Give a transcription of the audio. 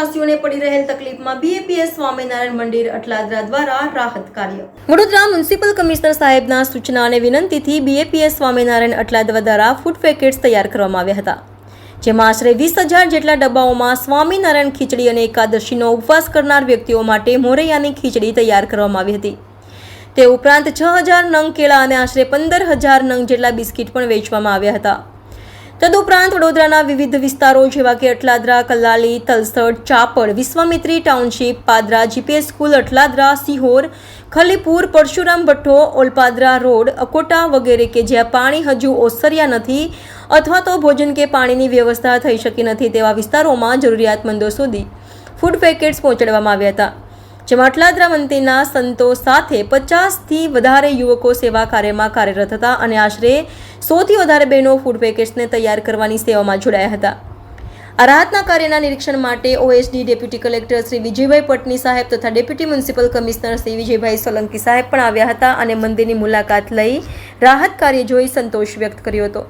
વાસીઓને પડી રહેલ તકલીફમાં બીએપીએસ સ્વામિનારાયણ મંદિર અટલાદરા દ્વારા રાહત કાર્ય. વડોદરા મ્યુનિસિપલ કમિશનર સાહેબના સૂચના અને વિનંતીથી બીએપીએસ સ્વામિનારાયણ અટલાદરા દ્વારા ફૂડ પેકેટ્સ તૈયાર કરવામાં આવ્યા હતા, જેમાં આશરે 20,000 જેટલા ડબ્બાઓમાં સ્વામિનારાયણ ખીચડી અને એકાદશીનો ઉપવાસ કરનાર વ્યક્તિઓ માટે મોરૈયાની ખીચડી તૈયાર કરવામાં આવી હતી. તે ઉપરાંત 6,000 નંગ કેળા અને આશરે 15,000 નંગ જેટલા બિસ્કિટ પણ વેચવામાં આવ્યા હતા. તદુપરાંત વડોદરાના વિવિધ વિસ્તારો જેવા કે Atladara, Kalali, Talsad, Chapad, Vishwamitri township, Padra, GPS school Atladara, Sihor, Khalipur, Parshuram Bhattha, Olpadra road, Akota વગેરે કે જ્યાં પાણી હજુ ઓસર્યા નથી અથવા તો ભોજન કે પાણીની વ્યવસ્થા થઈ શકી નથી તેવા વિસ્તારોમાં જરૂરિયાતમંદો સુધી ફૂડ પેકેટ્સ પહોંચાડવામાં આવ્યા હતા, જેમાં અટલાદરા મંદિરના સંતો સાથે 50થી વધારે યુવકો સેવા કાર્યમાં કાર્યરત હતા અને આશરે 100થી વધારે બહેનો ફૂડ પેકેટ્સને તૈયાર કરવાની સેવામાં જોડાયા હતા. આ રાહતના કાર્યના નિરીક્ષણ માટે OSD deputy collector Shri Vijaybhai Patni સાહેબ તથા deputy municipal commissioner Shri Vijaybhai Solanki સાહેબ પણ આવ્યા હતા અને મંદિરની મુલાકાત લઈ રાહત કાર્ય જોઈ સંતોષ વ્યક્ત કર્યો હતો.